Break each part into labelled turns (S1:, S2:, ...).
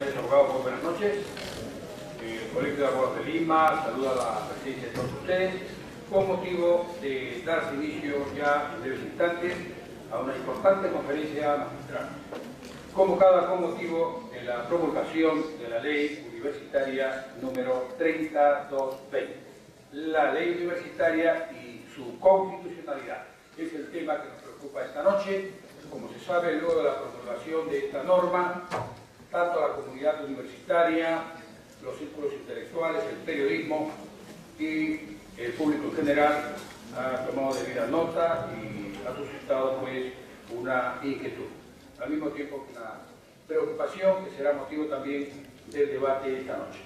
S1: Abogados, muy buenas noches. El Colegio de Abogados de Lima saluda a la presencia de todos ustedes con motivo de dar inicio ya en breves instantes a una importante conferencia magistral, convocada con motivo de la promulgación de la Ley Universitaria número 3220. La Ley Universitaria y su constitucionalidad es el tema que nos preocupa esta noche. Como se sabe, luego de la promulgación de esta norma, tanto la comunidad universitaria, los círculos intelectuales, el periodismo y el público en general ha tomado debida nota y ha suscitado pues una inquietud, al mismo tiempo que una preocupación que será motivo también del debate esta noche.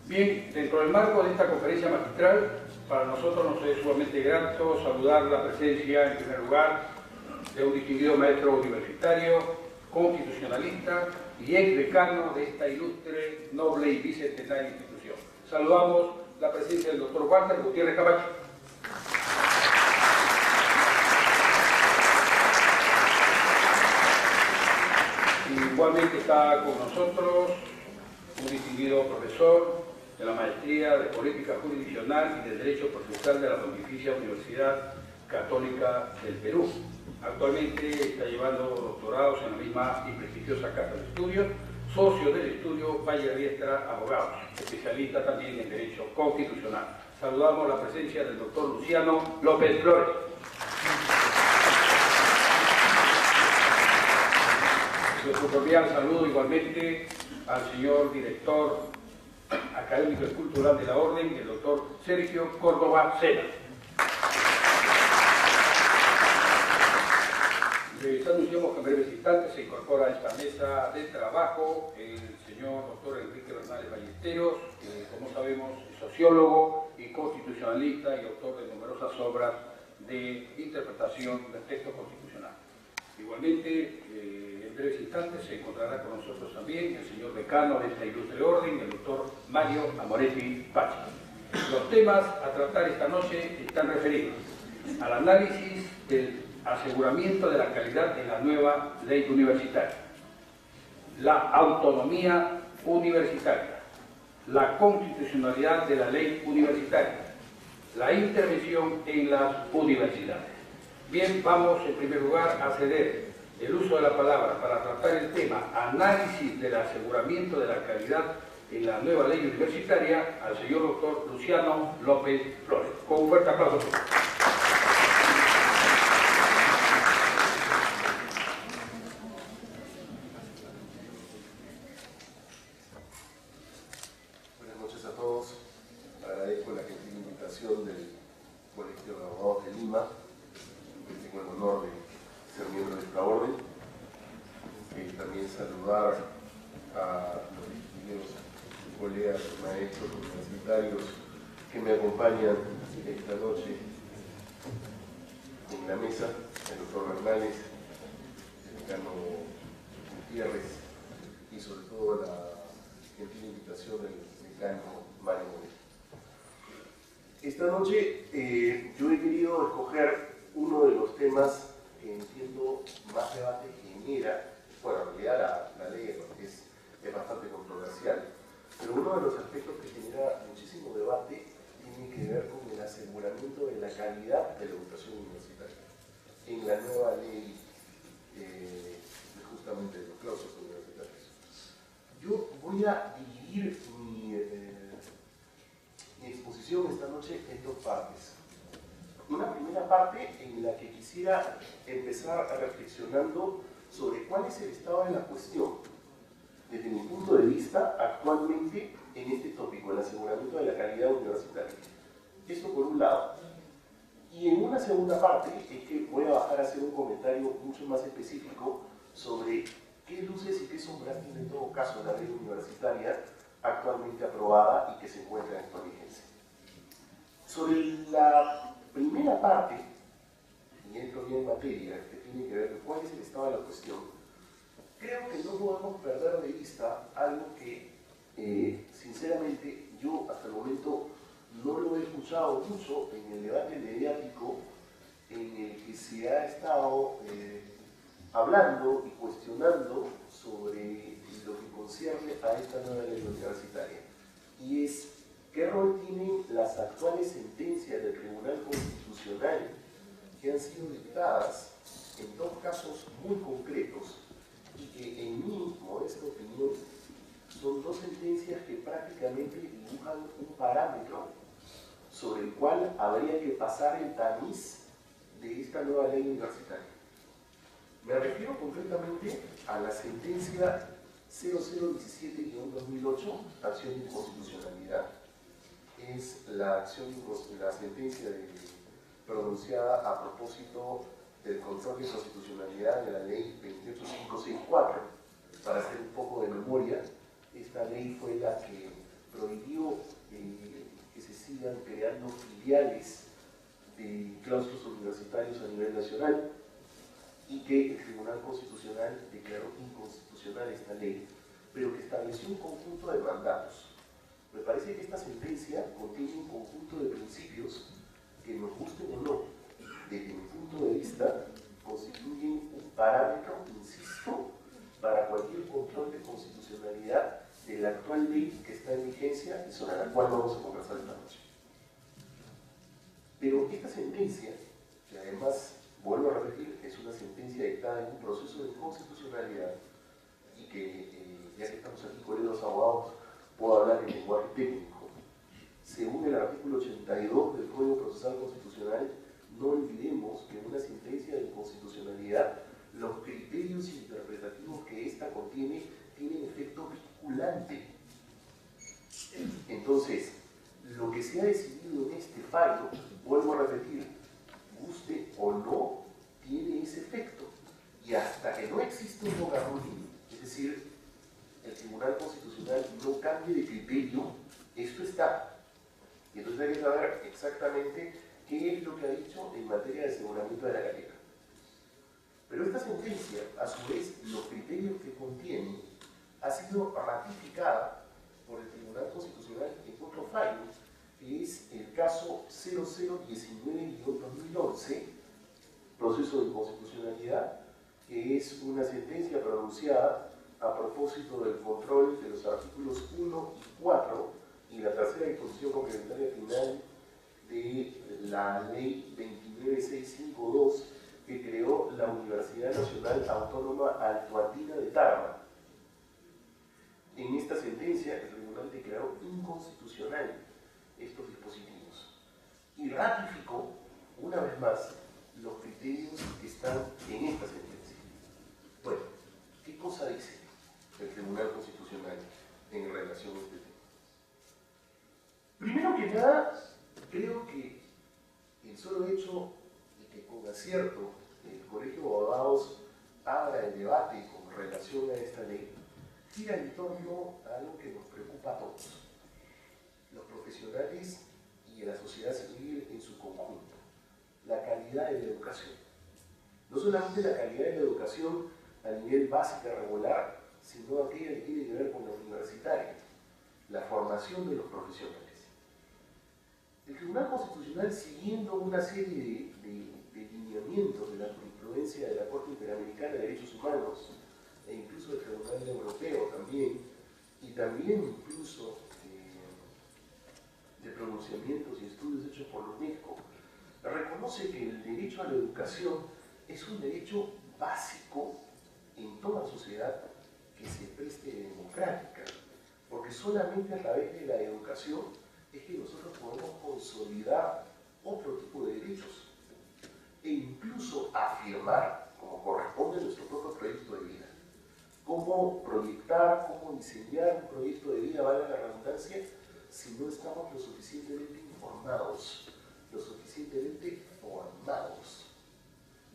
S1: Bien, dentro del marco de esta conferencia magistral, para nosotros nos es sumamente grato saludar la presencia, en primer lugar, de un distinguido maestro universitario, constitucionalista y ex decano de esta ilustre, noble y bicentenaria institución. Saludamos la presencia del doctor Walter Gutiérrez Camacho. Igualmente está con nosotros un distinguido profesor de la Maestría de Política Jurisdiccional y de Derecho Procesal de la Pontificia Universidad Católica del Perú. Actualmente está llevando doctorados en la misma y prestigiosa Casa de Estudios, socio del estudio Valle Riestra Abogados, especialista también en Derecho Constitucional. Saludamos la presencia del doctor Luciano López Flores. Nuestro cordial saludo igualmente al señor director académico y cultural de la Orden, el doctor Sergio Córdoba Sena. Les anunciamos que en breves instantes se incorpora a esta mesa de trabajo el señor doctor Enrique Bernales Ballesteros, que como sabemos es sociólogo y constitucionalista y autor de numerosas obras de interpretación del texto constitucional. Igualmente, en breves instantes se encontrará con nosotros también el señor decano de esta ilustre orden, el doctor Mario Amoretti Pachi. Los temas a tratar esta noche están referidos al análisis del aseguramiento de la calidad en la nueva ley universitaria, la autonomía universitaria, la constitucionalidad de la ley universitaria, la intervención en las universidades. Bien, vamos en primer lugar a ceder el uso de la palabra para tratar el tema análisis del aseguramiento de la calidad en la nueva ley universitaria al señor doctor Luciano López Flores. Con un fuerte aplauso.
S2: Del Colegio de Abogados de Lima, que tengo el honor de ser miembro de esta orden. También saludar a los distinguidos colegas, maestros universitarios que me acompañan esta noche en la mesa, el doctor Bernales, el decano Gutiérrez y sobre todo la gentil invitación del decano Mario Moreno. Esta noche yo he querido escoger uno de los temas que entiendo más debate genera. Bueno, en realidad la ley es bastante controversial, pero uno de los aspectos que genera muchísimo debate tiene que ver con el aseguramiento de la calidad de la educación universitaria en la nueva ley justamente de los claustros universitarios. Yo voy a dividir mi exposición esta noche en dos partes. Una primera parte en la que quisiera empezar reflexionando sobre cuál es el estado de la cuestión desde mi punto de vista actualmente en este tópico, el aseguramiento de la calidad universitaria. Esto por un lado. Y en una segunda parte es que voy a bajar a hacer un comentario mucho más específico sobre qué luces y qué sombras tiene en todo caso la ley universitaria actualmente aprobada y que se encuentra en actual vigencia. Sobre la primera parte, y entro ya en materia, que tiene que ver con cuál es el estado de la cuestión, creo que no podemos perder de vista algo que, sinceramente, yo hasta el momento no lo he escuchado mucho en el debate mediático en el que se ha estado hablando y cuestionando sobre lo que concierne a esta nueva ley universitaria, y es qué rol tienen las actuales sentencias del Tribunal Constitucional que han sido dictadas en dos casos muy concretos y que en mi modesta opinión son dos sentencias que prácticamente dibujan un parámetro sobre el cual habría que pasar el tamiz de esta nueva ley universitaria. Me refiero concretamente a la sentencia 0017-2008, acción de inconstitucionalidad. Es la sentencia pronunciada a propósito del control de constitucionalidad de la ley 28564. Para hacer un poco de memoria, esta ley fue la que prohibió que se sigan creando filiales de claustros universitarios a nivel nacional, y que el Tribunal Constitucional declaró inconstitucional esta ley, pero que estableció un conjunto de mandatos. Me parece que esta sentencia contiene un conjunto de principios que, nos gusten o no, desde mi punto de vista, constituyen un parámetro, insisto, para cualquier control de constitucionalidad de la actual ley que está en vigencia y sobre la cual vamos a conversar esta noche. Pero esta sentencia, que además, vuelvo a repetir, es una sentencia dictada en un proceso de inconstitucionalidad y que, ya que estamos aquí con los abogados, puedo hablar en lenguaje técnico. Según el artículo 82 del Código Procesal Constitucional, no olvidemos que en una sentencia de inconstitucionalidad los criterios interpretativos que ésta contiene tienen efecto vinculante. Entonces, lo que se ha decidido en este fallo, vuelvo a repetir, guste o no, tiene ese efecto. Y hasta que no existe un logarronismo, es decir, el Tribunal Constitucional no cambie de criterio, esto está. Y entonces hay que saber exactamente qué es lo que ha dicho en materia de aseguramiento de la calidad. Pero esta sentencia, a su vez, los criterios que contiene, ha sido ratificada por el Tribunal Constitucional en otro fallo, que es el caso 0019-2011, proceso de inconstitucionalidad, que es una sentencia pronunciada a propósito del control de los artículos 1 y 4 y la tercera disposición complementaria final de la ley 29652 que creó la Universidad Nacional Autónoma Altoandina de Tarma. En esta sentencia, el tribunal declaró inconstitucional estos dispositivos y ratificó, una vez más, los criterios que están en esta sentencia. Bueno, ¿qué cosa dice el Tribunal Constitucional en relación a este tema? Primero que nada, creo que el solo hecho de que con acierto el Colegio de Abogados abra el debate con relación a esta ley gira en torno a algo que nos preocupa a todos, los profesionales y la sociedad civil en su conjunto, la calidad de la educación. No solamente la calidad de la educación a nivel básica regular, sino aquella que tiene que ver con la universitaria, la formación de los profesionales. El Tribunal Constitucional, siguiendo una serie de lineamientos de la jurisprudencia de la Corte Interamericana de Derechos Humanos, e incluso del Tribunal Europeo también, y también incluso de pronunciamientos y estudios hechos por la UNESCO, reconoce que el derecho a la educación es un derecho básico en toda sociedad que se preste democrática, porque solamente a través de la educación es que nosotros podemos consolidar otro tipo de derechos e incluso afirmar, como corresponde a nuestro propio proyecto de vida, cómo proyectar, cómo diseñar un proyecto de vida, valga la redundancia, si no estamos lo suficientemente informados, lo suficientemente formados.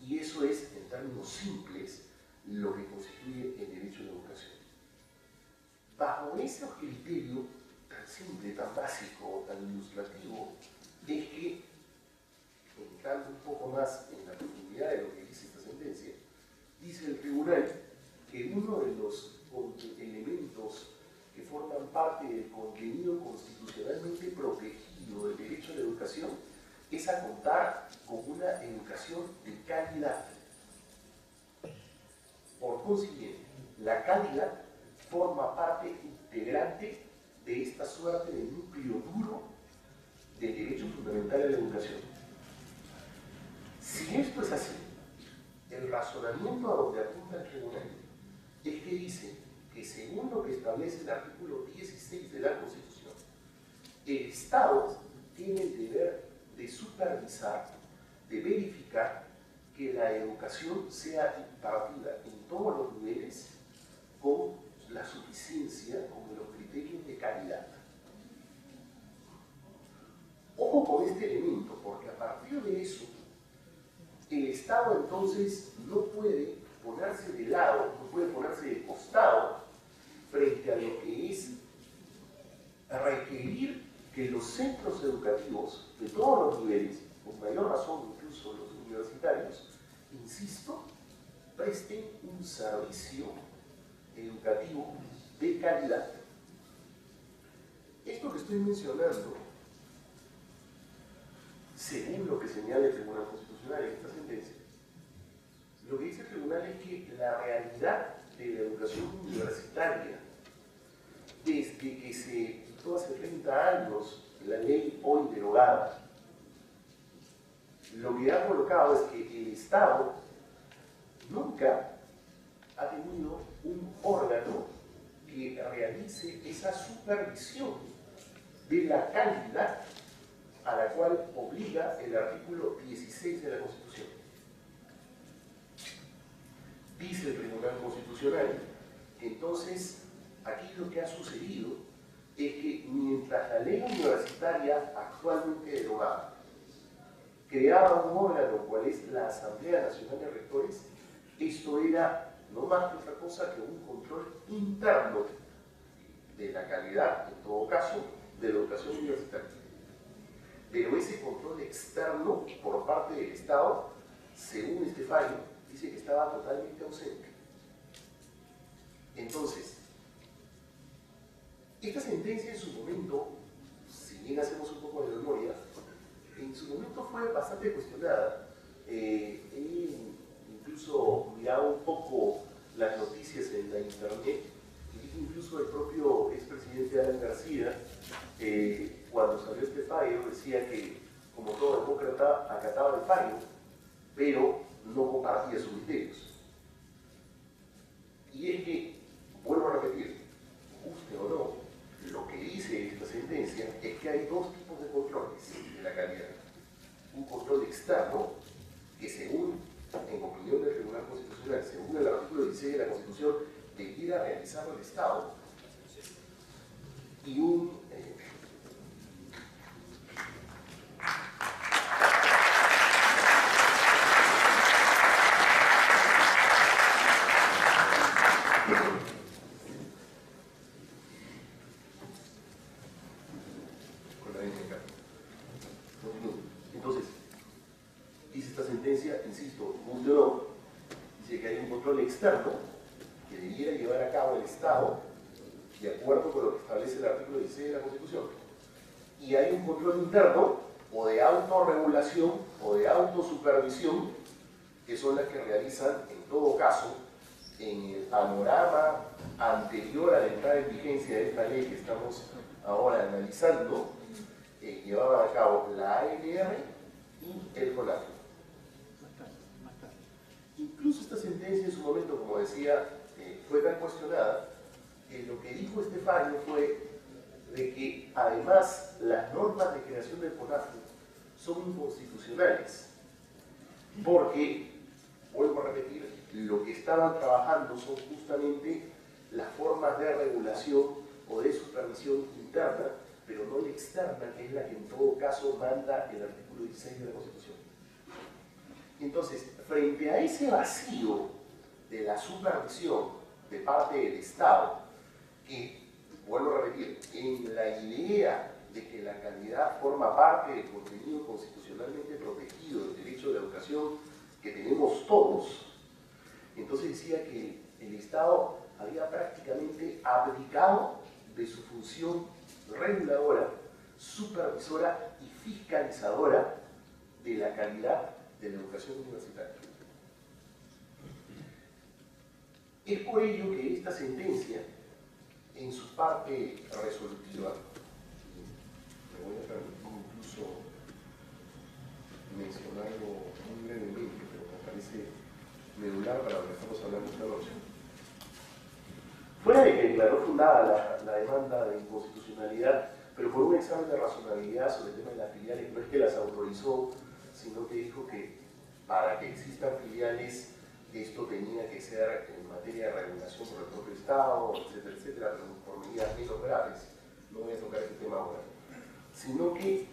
S2: Y eso es, en términos simples, lo que constituye el derecho a la educación. Bajo ese criterio tan simple, tan básico, tan ilustrativo, es que, entrando un poco más en la profundidad de lo que dice esta sentencia, dice el tribunal que uno de los elementos que forman parte del contenido constitucionalmente protegido del derecho a la educación es a contar con una educación de calidad. Por consiguiente, la calidad forma integrante de esta suerte de núcleo duro del derecho fundamental a la educación. Si esto es así, el razonamiento a donde apunta el tribunal es que dice que según lo que establece el artículo 16 de la Constitución, el Estado tiene el deber de supervisar, de verificar que la educación sea impartida en todos los niveles con la suficiencia, con los criterios de calidad. Ojo con este elemento, porque a partir de eso, el Estado entonces no puede ponerse de lado, no puede ponerse de costado frente a lo que es requerir que los centros educativos de todos los niveles, con mayor razón incluso los universitarios, insisto, presten un servicio educativo de calidad. Esto que estoy mencionando, según lo que señala el Tribunal Constitucional en esta sentencia, lo que dice el Tribunal es que la realidad de la educación universitaria, desde que se dictó hace 30 años la ley hoy derogada, lo que ha colocado es que el Estado nunca ha tenido un órgano que realice esa supervisión de la calidad a la cual obliga el artículo 16 de la Constitución. Dice el Tribunal Constitucional que entonces aquí lo que ha sucedido es que mientras la ley universitaria actualmente derogada creaba un órgano cual es la Asamblea Nacional de Rectores, esto era no más que otra cosa que un control interno de la calidad, en todo caso, de la educación universitaria. Pero ese control externo por parte del Estado, según este fallo, dice que estaba totalmente ausente. Entonces, esta sentencia en su momento, si bien hacemos un poco de memoria, en su momento fue bastante cuestionada. He incluso mirado un poco las noticias en la internet y incluso el propio expresidente Alan García, cuando salió este fallo, decía que como todo demócrata acataba el fallo, pero no compartía sus criterios. Y es que, vuelvo a repetir, guste o no, lo que dice esta sentencia es que hay dos tipos de controles de la calidad. Un control externo, que según, en opinión del Tribunal Constitucional, según el artículo 16 de la Constitución, debiera realizarlo el Estado, y un entonces, dice esta sentencia, insisto, guste o no, dice que hay un control externo que debiera llevar a cabo el Estado de acuerdo con lo que establece el artículo 16 de la Constitución. Y hay un control interno o de autorregulación o de autosupervisión que son las que realizan, en todo caso, en el panorama anterior a la entrada en vigencia de esta ley que estamos ahora analizando, llevaban a cabo la ANR y el CONAF. Incluso esta sentencia en su momento, como decía, fue tan cuestionada que lo que dijo este fallo fue de que además las normas de creación del CONAF son inconstitucionales, porque, vuelvo a repetir, lo que estaban trabajando son justamente las formas de regulación o de supervisión interna, pero no la externa, que es la que en todo caso manda el artículo 16 de la Constitución. Entonces, frente a ese vacío de la supervisión de parte del Estado, que, vuelvo a repetir, en la idea de que la calidad forma parte del contenido constitucionalmente protegido del derecho de la educación que tenemos todos, entonces decía que el Estado había prácticamente abdicado de su función reguladora, supervisora y fiscalizadora de la calidad de la educación universitaria. Es por ello que esta sentencia en su parte resolutiva, me voy a permitir incluso mencionarlo muy brevemente, pero me parece medular para lo que estamos hablando esta noche. Fuera de que declaró fundada la demanda de inconstitucionalidad, pero por un examen de razonabilidad sobre el tema de las filiales, no es que las autorizó, sino que dijo que para que existan filiales esto tenía que ser en materia de regulación por el propio Estado, etcétera, etcétera, pero por medidas menos graves. No voy a tocar ese tema ahora. Sino que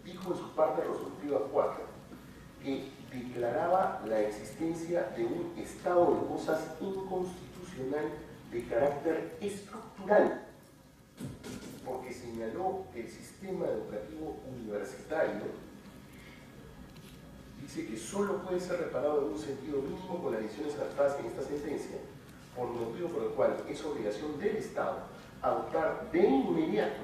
S2: dijo en su parte resolutiva 4 que declaraba la existencia de un estado de cosas inconstitucional de carácter estructural, porque señaló que el sistema educativo universitario dice que solo puede ser reparado en un sentido mínimo con las decisiones adoptadas en esta sentencia, por motivo por el cual es obligación del Estado adoptar de inmediato,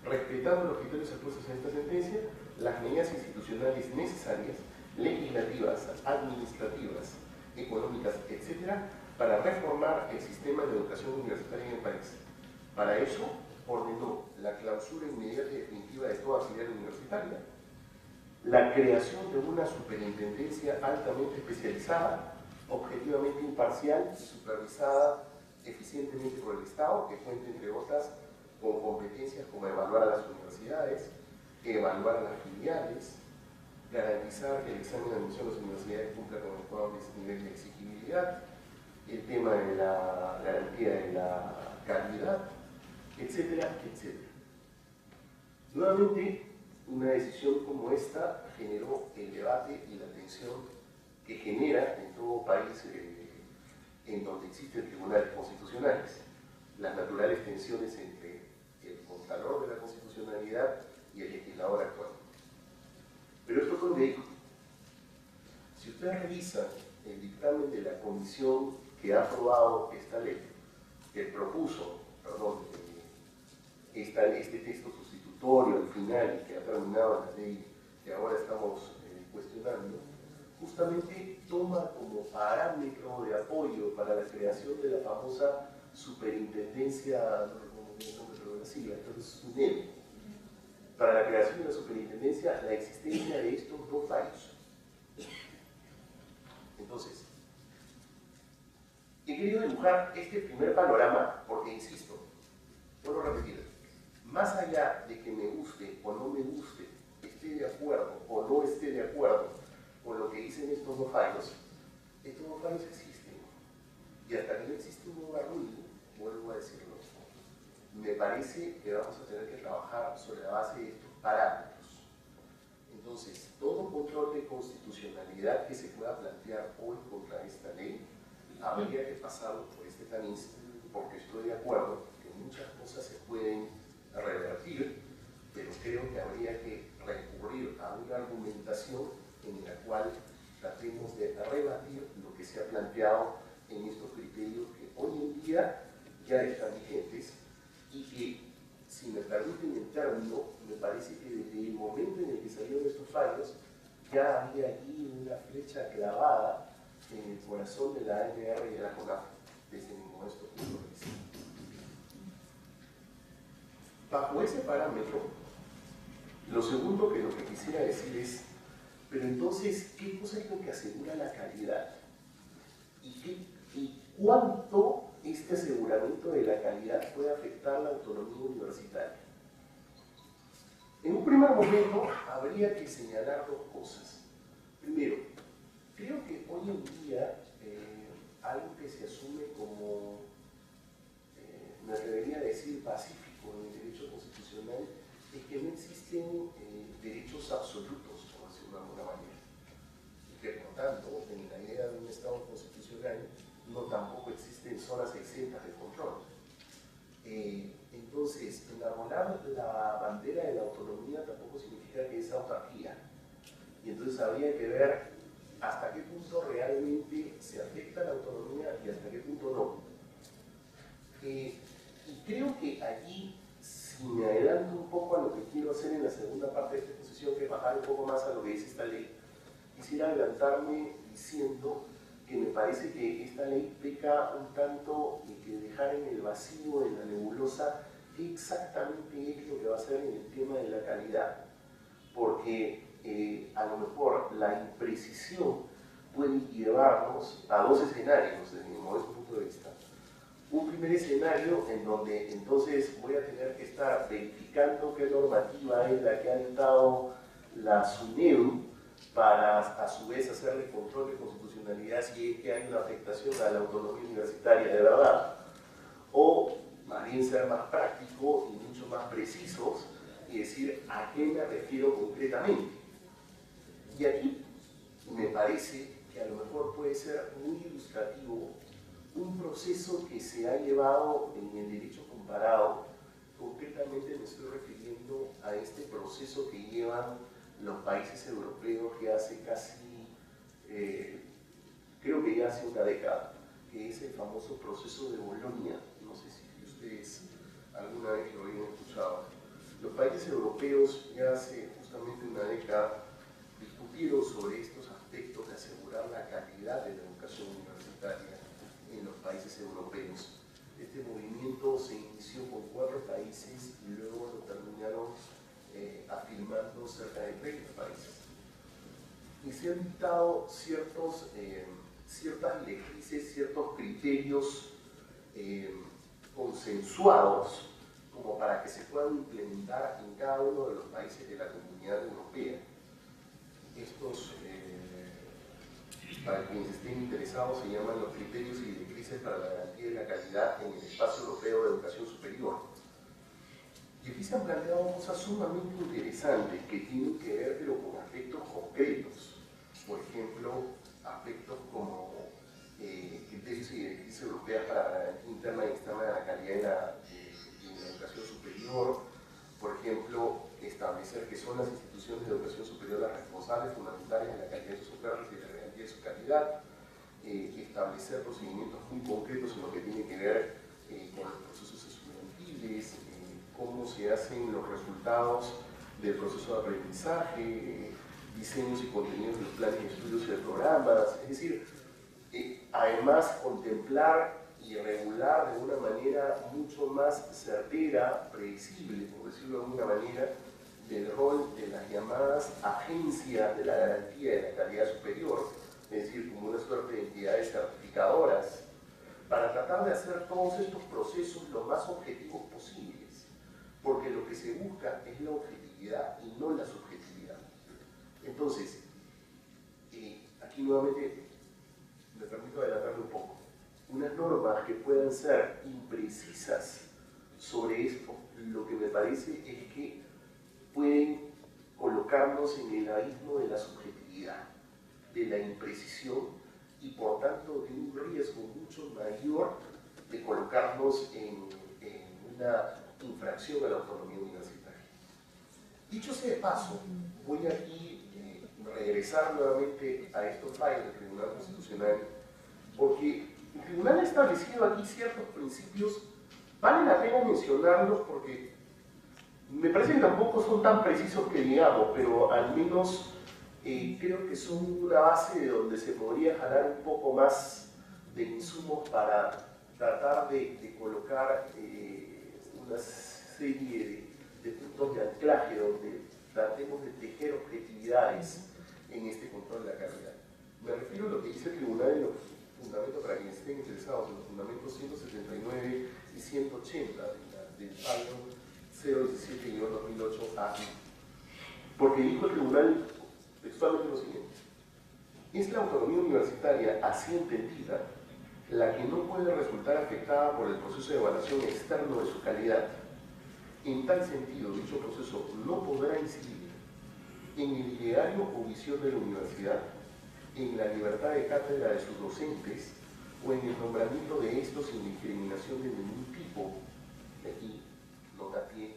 S2: respetando los criterios expuestos en esta sentencia, las medidas institucionales necesarias, legislativas, administrativas, económicas, etc., para reformar el sistema de educación universitaria en el país. Para eso, ordenó la clausura inmediata y definitiva de toda filial universitaria, la creación de una superintendencia altamente especializada, objetivamente imparcial y supervisada eficientemente por el Estado, que cuente, entre otras, con competencias como evaluar a las universidades, evaluar a las filiales, garantizar que el examen de admisión a las universidades cumpla con adecuados niveles de exigibilidad, el tema de la garantía de la calidad, etcétera, etcétera. Nuevamente, una decisión como esta generó el debate y la tensión que genera en todo país en donde existen tribunales constitucionales, las naturales tensiones entre el contralor de la constitucionalidad y el legislador actual. Pero esto fue lo que dijo. Si ustedes revisan el dictamen de la comisión que ha aprobado esta ley, que propuso, este texto sustitutorio al final y que ha terminado la ley que ahora estamos cuestionando, justamente toma como parámetro de apoyo para la creación de la famosa superintendencia, no recuerdo bien el nombre, pero la sigla, entonces SUNED, para la creación de la superintendencia, la existencia de estos dos fallos. Entonces, he querido dibujar este primer panorama porque, insisto, vuelvo a repetir, más allá de que me guste o no me guste, esté de acuerdo o no esté de acuerdo con lo que dicen estos dos fallos existen. Y hasta que no existe un nuevo ruido, vuelvo a decirlo, me parece que vamos a tener que trabajar sobre la base de estos parámetros. Entonces, todo control de constitucionalidad que se pueda plantear hoy contra esta ley, habría que pasarlo por este tamiz, porque estoy de acuerdo que muchas cosas se pueden revertir, pero creo que habría que recurrir a una argumentación en la cual tratemos de rebatir lo que se ha planteado en estos criterios que hoy en día ya están vigentes y que, si me permiten el término, me parece que desde el momento en el que salieron estos fallos ya había allí una flecha clavada en el corazón de la ANR y de la CONAF, desde mi modesto punto de vista. Bajo ese parámetro, lo segundo que quisiera decir es, pero entonces, ¿qué cosa es lo que asegura la calidad? ¿Y cuánto este aseguramiento de la calidad puede afectar la autonomía universitaria? En un primer momento, habría que señalar dos cosas. Primero, creo que hoy en día algo que se asume como, me atrevería a decir, pacífico en el derecho constitucional es que no existen derechos absolutos, por decirlo de alguna manera. Y que, por tanto, en la idea de un Estado constitucional no tampoco existen zonas exentas de control. Entonces, enarbolar la bandera de la autonomía tampoco significa que es autarquía. Y entonces habría que ver hasta qué punto realmente se afecta la autonomía y hasta qué punto no. Y creo que allí, si me adelanto un poco a lo que quiero hacer en la segunda parte de esta exposición, que es bajar un poco más a lo que dice esta ley, quisiera adelantarme diciendo que me parece que esta ley peca un tanto de que dejar en el vacío, en la nebulosa, qué exactamente es lo que va a hacer en el tema de la calidad. Porque a lo mejor la imprecisión puede llevarnos a dos escenarios desde mi modesto punto de vista. Un primer escenario en donde entonces voy a tener que estar verificando qué normativa es la que ha dictado la SUNEDU para a su vez hacerle control de constitucionalidad si es que hay una afectación a la autonomía universitaria de verdad, o más bien ser más práctico y mucho más precisos y decir a qué me refiero concretamente. Y aquí me parece que a lo mejor puede ser muy ilustrativo un proceso que se ha llevado en el derecho comparado. Concretamente me estoy refiriendo a este proceso que llevan los países europeos que hace casi, creo que ya hace una década, que es el famoso proceso de Bolonia. No sé si ustedes alguna vez lo habían escuchado. Los países europeos ya hace justamente una década discutieron sobre estos aspectos de asegurar la calidad de la educación universitaria en los países europeos. Este movimiento se inició con 4 países y luego lo terminaron afirmando cerca de 30 países. Y se han dictado ciertas directrices, ciertos criterios consensuados como para que se puedan implementar en cada uno de los países de la Comunidad Europea. Estos, para quienes estén interesados, se llaman los criterios y directrices para la garantía de la calidad en el espacio europeo de educación superior. Y aquí se han planteado cosas sumamente interesantes que tienen que ver pero con aspectos concretos. Por ejemplo, aspectos como criterios y directrices europeas para la garantía interna y externa de la calidad de la educación superior. Por ejemplo, establecer que son las instituciones de educación superior las responsables fundamentales de la calidad de sus ofertas y de la garantía de su calidad. Establecer procedimientos muy concretos en lo que tiene que ver con los procesos estudiantiles, cómo se hacen los resultados del proceso de aprendizaje, diseños y contenidos de los planes de estudios y de programas. Es decir, además contemplar y regular de una manera mucho más certera, predecible, por decirlo de alguna manera, del rol de las llamadas agencias de la garantía de la calidad superior, es decir, como una suerte de entidades certificadoras, para tratar de hacer todos estos procesos lo más objetivos posibles, porque lo que se busca es la objetividad y no la subjetividad. Entonces, aquí nuevamente me permito adelantarme un poco. Unas normas que puedan ser imprecisas sobre esto, lo que me parece es que pueden colocarnos en el abismo de la subjetividad, de la imprecisión y por tanto de un riesgo mucho mayor de colocarnos en una infracción a la autonomía universitaria. Dicho sea de paso, voy aquí regresar nuevamente a estos fallos del Tribunal Constitucional, porque el Tribunal ha establecido aquí ciertos principios, vale la pena mencionarlos porque me parece que tampoco son tan precisos que digamos, pero al menos creo que son una base de donde se podría jalar un poco más de insumos para tratar de colocar una serie de puntos de anclaje donde tratemos de tejer objetividades en este control de la calidad. Me refiero a lo que dice el Tribunal en los fundamentos, para quienes estén interesados, en los fundamentos 179 y 180 del fallo 017-2008A, porque dijo el Tribunal textualmente lo siguiente: es la autonomía universitaria así entendida la que no puede resultar afectada por el proceso de evaluación externo de su calidad. En tal sentido, dicho proceso no podrá incidir en el ideario o visión de la universidad, en la libertad de cátedra de sus docentes o en el nombramiento de estos sin discriminación de ningún tipo. De aquí nota pie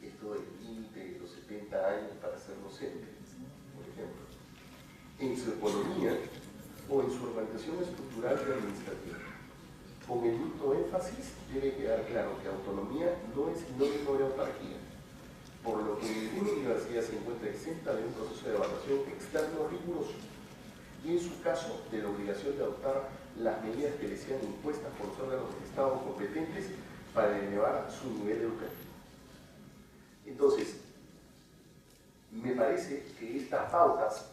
S2: esto del límite de los 70 años para ser docente, por ejemplo, en su economía o en su organización estructural y administrativa. Con el mismo énfasis debe quedar claro que autonomía no es sinónimo de autarquía, por lo que ninguna universidad se encuentra exenta de un proceso de evaluación externo riguroso. y en su caso de la obligación de adoptar las medidas que le sean impuestas por los órganos del Estado competentes para elevar su nivel educativo. Entonces, me parece que estas pautas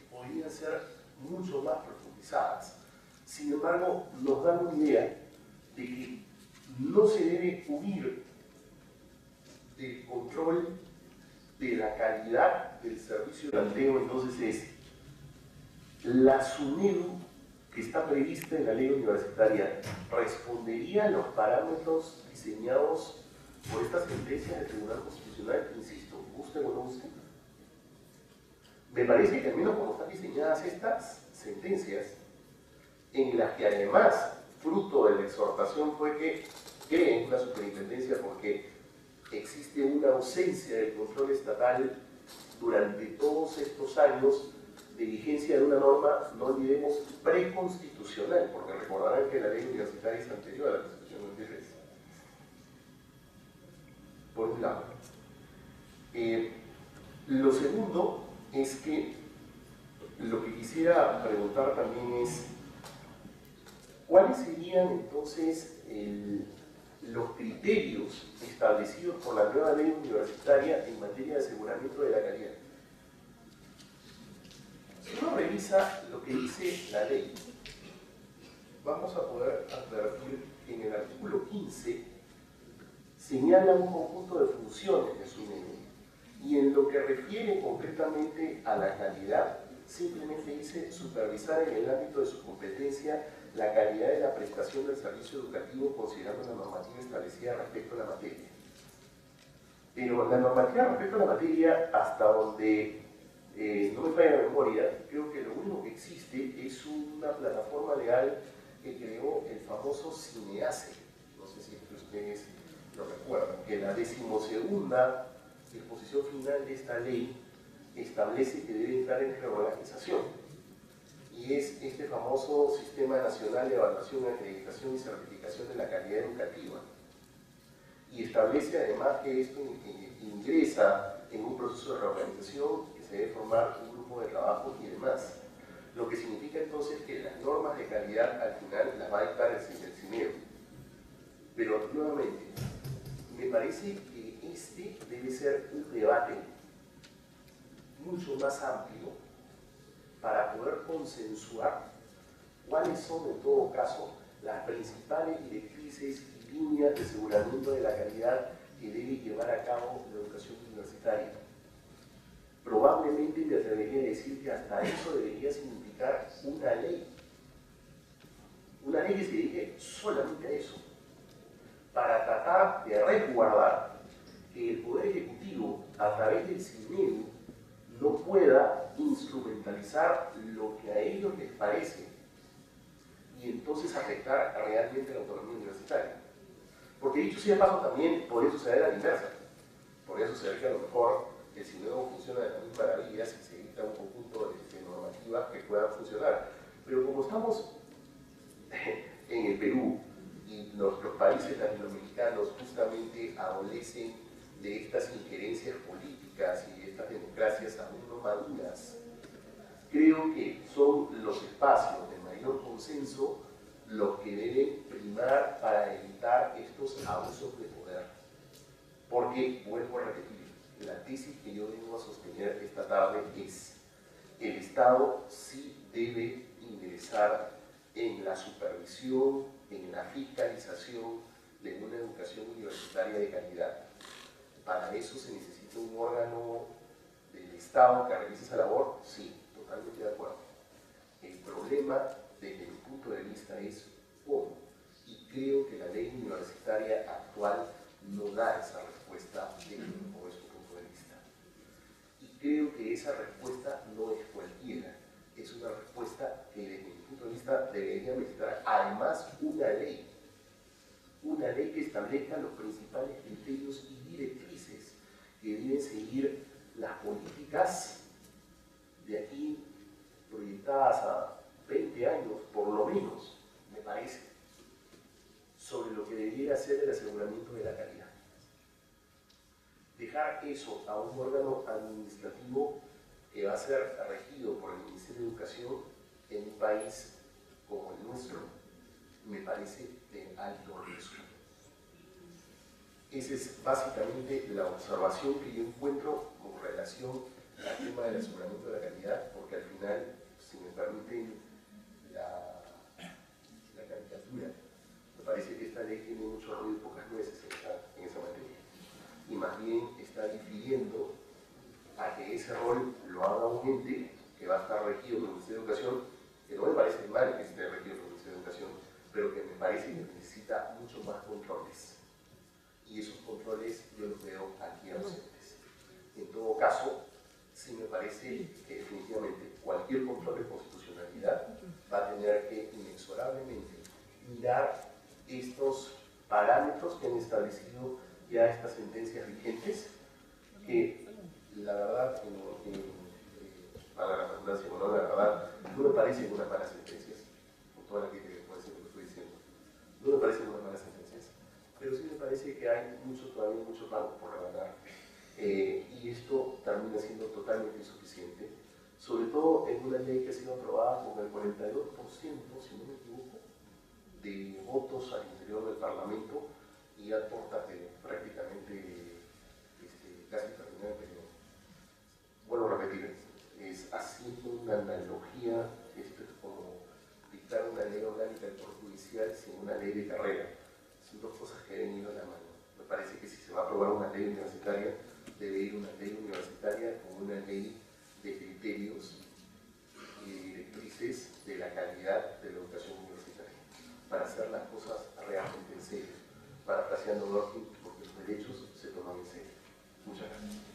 S2: podrían ser mucho más profundizadas. Sin embargo, nos dan una idea de que no se debe huir del control de la calidad del servicio. El planteo entonces es la SUNEDU que está prevista en la ley universitaria respondería a los parámetros diseñados por esta sentencia del Tribunal Constitucional, insisto, guste o no guste. Me parece que al menos como están diseñadas estas sentencias, en las que además, fruto de la exhortación fue que creen una superintendencia porque existe una ausencia de control estatal durante todos estos años de vigencia de una norma, no olvidemos, preconstitucional, porque recordarán que la ley universitaria es anterior a la Constitución del 93. Por un lado. Lo segundo es que lo que quisiera preguntar también es ¿cuáles serían entonces los criterios establecidos por la nueva ley universitaria en materia de aseguramiento de la calidad? Si uno revisa lo que dice la ley, vamos a poder advertir que en el artículo 15 señala un conjunto de funciones de SUNEDU y en lo que refiere concretamente a la calidad, simplemente dice supervisar en el ámbito de su competencia la calidad de la prestación del servicio educativo considerando la normativa establecida respecto a la materia. Pero la normativa respecto a la materia, hasta donde no me falla la memoria, creo que lo único que existe es una plataforma legal que creó el famoso CINEACE. No sé si ustedes lo recuerdan, que la 12ª disposición final de esta ley establece que debe entrar en reorganización. Y es este famoso Sistema Nacional de Evaluación, Acreditación y Certificación de la Calidad Educativa. Y establece además que esto ingresa en un proceso de reorganización, que se debe formar un grupo de trabajo y demás. Lo que significa entonces que las normas de calidad al final las va a dictar el CINEDU. Pero nuevamente, me parece que este debe ser un debate mucho más amplio para poder consensuar cuáles son en todo caso las principales directrices y líneas de aseguramiento de la calidad que debe llevar a cabo la educación universitaria. Probablemente me atrevería a decir que hasta eso debería significar una ley. Una ley que se dedique solamente a eso, para tratar de resguardar que el Poder Ejecutivo, a través del CINEDU, no pueda instrumentalizar lo que a ellos les parece y entonces afectar realmente la autonomía universitaria. Porque dicho sea de paso también podría suceder a la inversa. Podría suceder que a lo mejor el CINEDU funciona de las mismas maravillas y se dicta un conjunto de normativas que puedan funcionar. Pero como estamos en el Perú y nuestros países latinoamericanos justamente adolecen de estas injerencias políticas y de estas democracias aún no maduras, creo que son los espacios de mayor consenso los que deben primar para evitar estos abusos de poder. Porque, vuelvo a repetir, la tesis que yo vengo a sostener esta tarde es: el Estado sí debe ingresar en la supervisión, en la fiscalización de una educación universitaria de calidad. Para eso se necesita un órgano del Estado que realice esa labor, sí, totalmente de acuerdo. El problema, desde mi punto de vista, es cómo. Y creo que la ley universitaria actual no da esa respuesta desde su punto de vista. Y creo que esa respuesta no es cualquiera. Es una respuesta que, desde mi punto de vista, debería necesitar además una ley que establezca los principales criterios y directrices que deben seguir las políticas de aquí proyectadas a 20 años, por lo menos, me parece, sobre lo que debiera ser el aseguramiento de la calidad. Dejar eso a un órgano administrativo que va a ser regido por el Ministerio de Educación en un país como el nuestro, me parece de alto riesgo. Esa es básicamente la observación que yo encuentro con relación al tema del aseguramiento de la calidad, porque al final, si me permiten la caricatura, me parece que esta ley tiene mucho ruido y pocas nueces en esa materia, y más bien está difiriendo a que ese rol lo haga un ente que va a estar regido por el Ministerio de Educación, que no me parece mal que esté regido por el Ministerio de Educación, pero que me parece que necesita mucho más controles. Y esos controles yo los veo aquí ausentes. En todo caso, sí me parece que definitivamente cualquier control de constitucionalidad va a tener que inexorablemente mirar estos parámetros que han establecido ya estas sentencias vigentes, que la verdad, para la redundancia, la verdad, no me parecen unas malas sentencias, con toda la crítica que puede ser lo que estoy diciendo, no me parecen unas malas sentencias, pero sí me parece que hay todavía mucho campo por rebanar, y esto termina siendo totalmente insuficiente, sobre todo en una ley que ha sido aprobada con el 42%, si no me equivoco, de votos al interior del Parlamento y a portas de prácticamente casi terminar el periodo. Vuelvo a repetir, es haciendo una analogía, esto es como dictar una ley orgánica del Poder Judicial sin una ley de carrera. Son dos cosas que deben ir a la mano. Me parece que si se va a aprobar una ley universitaria, debe ir una ley universitaria con una ley de criterios y directrices de la calidad de la educación universitaria, para hacer las cosas realmente en serio, parafraseando Dworkin, porque los derechos se toman en serio. Muchas gracias.